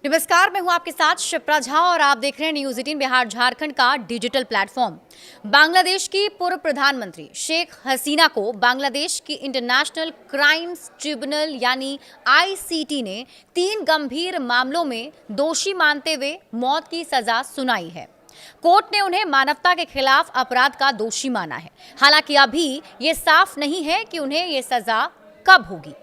नमस्कार, मैं हूं आपके साथ शिप्रा झा और आप देख रहे हैं न्यूज 18 बिहार झारखंड का डिजिटल प्लेटफॉर्म। बांग्लादेश की पूर्व प्रधानमंत्री शेख हसीना को बांग्लादेश की इंटरनेशनल क्राइम्स ट्रिब्यूनल यानी आईसीटी ने 3 गंभीर मामलों में दोषी मानते हुए मौत की सजा सुनाई है। कोर्ट ने उन्हें मानवता के खिलाफ अपराध का दोषी माना है। हालांकि अभी ये साफ नहीं है कि उन्हें ये सजा कब होगी,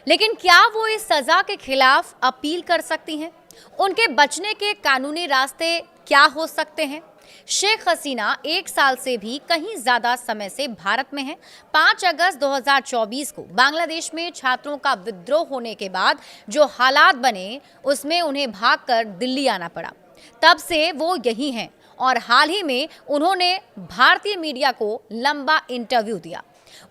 लेकिन क्या वो इस सजा के खिलाफ अपील कर सकती हैं? उनके बचने के कानूनी रास्ते क्या हो सकते हैं? शेख हसीना 1 साल से भी कहीं ज्यादा समय से भारत में हैं। 5 अगस्त 2024 को बांग्लादेश में छात्रों का विद्रोह होने के बाद जो हालात बने, उसमें उन्हें भागकर दिल्ली आना पड़ा। तब से वो यही हैं और हाल ही में उन्होंने भारतीय मीडिया को लंबा इंटरव्यू दिया।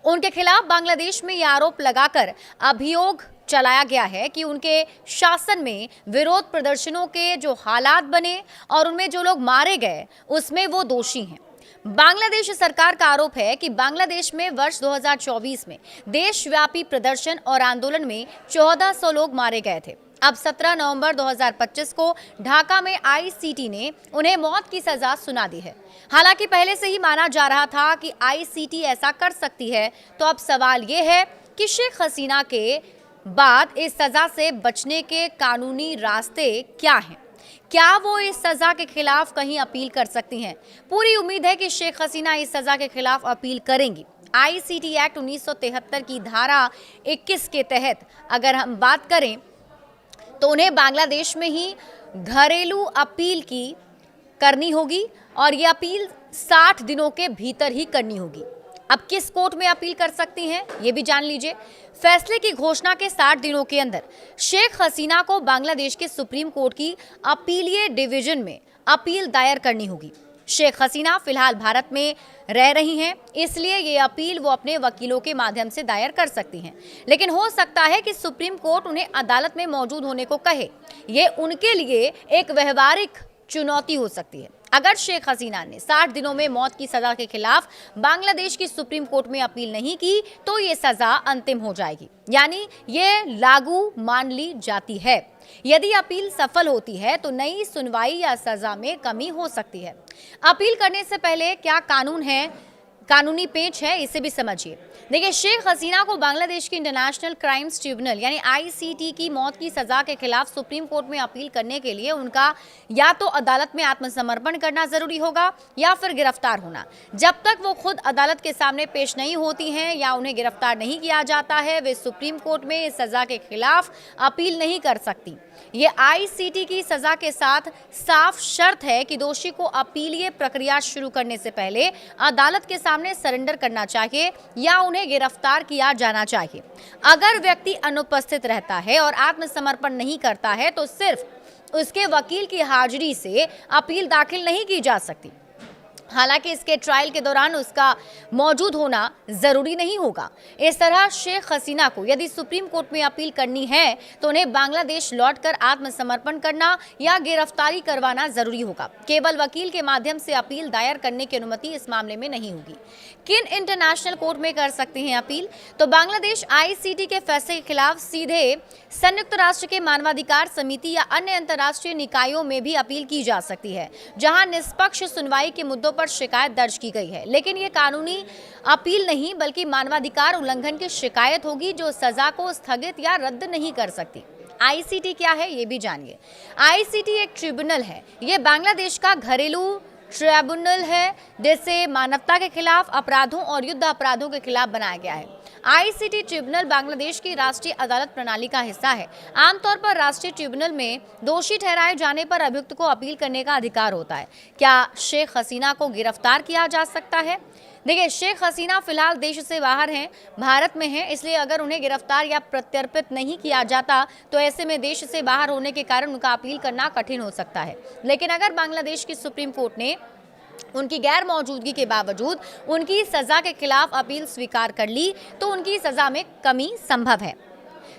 उनके खिलाफ बांग्लादेश में यह आरोप लगाकर अभियोग चलाया गया है कि उनके शासन में विरोध प्रदर्शनों के जो हालात बने और उनमें जो लोग मारे गए, उसमें वो दोषी हैं। बांग्लादेश सरकार का आरोप है कि बांग्लादेश में वर्ष 2024 में देशव्यापी प्रदर्शन और आंदोलन में 1400 लोग मारे गए थे। अब 17 नवंबर 2025 को ढाका में आईसीटी ने उन्हें मौत की सजा सुना दी है। हालांकि पहले से ही माना जा रहा था कि आईसीटी ऐसा कर सकती है, तो अब सवाल ये है कि शेख हसीना के बाद इस सजा से बचने के कानूनी रास्ते क्या हैं? क्या वो इस सजा के खिलाफ कहीं अपील कर सकती हैं? पूरी उम्मीद है कि शेख हसीना इस सजा के खिलाफ अपील करेंगी। आईसीटी एक्ट 1973 की धारा 21 के तहत अगर हम बात करें तो उन्हें बांग्लादेश में ही घरेलू अपील की करनी होगी और ये अपील 60 दिनों के भीतर ही करनी होगी। अब किस कोर्ट में अपील कर सकती हैं, ये भी जान लीजिए। फैसले की घोषणा के 60 दिनों के अंदर शेख हसीना को बांग्लादेश के सुप्रीम कोर्ट की अपीलीय डिवीजन में अपील दायर करनी होगी। शेख हसीना फिलहाल भारत में रह रही हैं, इसलिए ये अपील वो अपने वकीलों के माध्यम से दायर कर सकती हैं। लेकिन हो सकता है कि सुप्रीम कोर्ट उन्हें अदालत में मौजूद होने को कहे। ये उनके लिए एक व्यवहारिक चुनौती हो सकती है। अगर शेख हसीना ने 60 दिनों में मौत की सजा के खिलाफ बांग्लादेश की सुप्रीम कोर्ट में अपील नहीं की, तो ये सजा अंतिम हो जाएगी, यानी ये लागू मान ली जाती है। यदि अपील सफल होती है तो नई सुनवाई या सजा में कमी हो सकती है। अपील करने से पहले क्या कानूनी पेच है, इसे भी समझिए। देखिए, शेख हसीना को बांग्लादेश की इंटरनेशनल क्राइम्स ट्रिब्यूनल यानी आईसीटी की मौत की सजा के खिलाफ सुप्रीम कोर्ट में अपील करने के लिए उनका या तो अदालत में आत्मसमर्पण करना जरूरी होगा या फिर गिरफ्तार होना। जब तक वो खुद अदालत के सामने पेश नहीं होती हैं या उन्हें गिरफ्तार नहीं किया जाता है, वे सुप्रीम कोर्ट में इस सजा के खिलाफ अपील नहीं कर सकती। ये आईसीटी की सजा के साथ साफ शर्त है कि दोषी को अपीलीय प्रक्रिया शुरू करने से पहले अदालत के सामने सरेंडर करना चाहिए या उन्हें गिरफ्तार किया जाना चाहिए। अगर व्यक्ति अनुपस्थित रहता है और आत्मसमर्पण नहीं करता है तो सिर्फ उसके वकील की हाजिरी से अपील दाखिल नहीं की जा सकती। हालांकि इसके ट्रायल के दौरान उसका मौजूद होना जरूरी नहीं होगा। इस तरह शेख हसीना को यदि सुप्रीम कोर्ट में अपील करनी है तो उन्हें बांग्लादेश लौटकर आत्मसमर्पण करना या गिरफ्तारी करवाना जरूरी होगा। केवल वकील के माध्यम से अपील दायर करने की अनुमति इस मामले में नहीं होगी। किन इंटरनेशनल कोर्ट में कर सकते हैं अपील? तो बांग्लादेश आईसीटी के फैसले के खिलाफ सीधे संयुक्त राष्ट्र के मानवाधिकार समिति या अन्य अंतर्राष्ट्रीय निकायों में भी अपील की जा सकती है, जहां निष्पक्ष सुनवाई के मुद्दों पर शिकायत दर्ज की गई है। लेकिन ये कानूनी अपील नहीं बल्कि मानवाधिकार उल्लंघन की शिकायत होगी, जो सजा को स्थगित या रद्द नहीं कर सकती। आईसीटी क्या है, ये भी जानिए। आईसीटी एक ट्रिब्यूनल है। ये बांग्लादेश का घरेलू ट्रिब्यूनल है, जिसे मानवता के खिलाफ अपराधों और युद्ध अपराधों के खिलाफ बनाया गया है। आईसीटी ट्रिब्यूनल बांग्लादेश की राष्ट्रीय अदालत प्रणाली का हिस्सा है। आमतौर पर राष्ट्रीय ट्रिब्यूनल में दोषी ठहराए जाने पर अभियुक्त को अपील करने का अधिकार होता है। क्या शेख हसीना को गिरफ्तार किया जा सकता है? देखिए, शेख हसीना फिलहाल देश से बाहर हैं, भारत में हैं, इसलिए अगर उन्हें गिरफ्तार या प्रत्यर्पित नहीं किया जाता तो ऐसे में देश से बाहर होने के कारण उनका अपील करना कठिन हो सकता है। लेकिन अगर बांग्लादेश की सुप्रीम कोर्ट ने उनकी गैर मौजूदगी के बावजूद उनकी सजा के खिलाफ अपील स्वीकार कर ली तो उनकी सजा में कमी संभव है।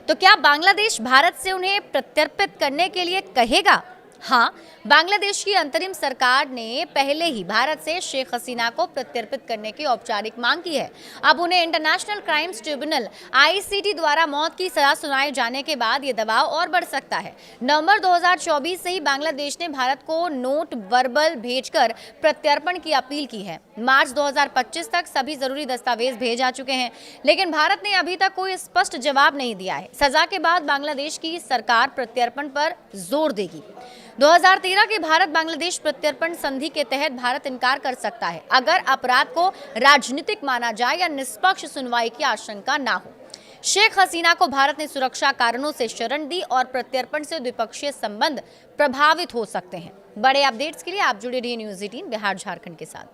तो क्या बांग्लादेश भारत से उन्हें प्रत्यर्पित करने के लिए कहेगा? हाँ, बांग्लादेश की अंतरिम सरकार ने पहले ही भारत से शेख हसीना को प्रत्यर्पित करने की औपचारिक मांग की है। अब उन्हें इंटरनेशनल क्राइम्स ट्रिब्यूनल आईसीटी द्वारा मौत की सजा सुनाए जाने के बाद ये दबाव और बढ़ सकता है। नवंबर 2024 से ही बांग्लादेश ने भारत को नोट वर्बल भेजकर प्रत्यर्पण की अपील की है। मार्च 2025 तक सभी जरूरी दस्तावेज भेज आ चुके हैं, लेकिन भारत ने अभी तक कोई स्पष्ट जवाब नहीं दिया है। सजा के बाद बांग्लादेश की सरकार प्रत्यर्पण पर जोर देगी। 2013 के भारत बांग्लादेश प्रत्यर्पण संधि के तहत भारत इनकार कर सकता है अगर अपराध को राजनीतिक माना जाए या निष्पक्ष सुनवाई की आशंका ना हो। शेख हसीना को भारत ने सुरक्षा कारणों से शरण दी और प्रत्यर्पण से द्विपक्षीय संबंध प्रभावित हो सकते हैं। बड़े अपडेट्स के लिए आप जुड़े रहिए न्यूज़ 18 बिहार झारखंड के साथ।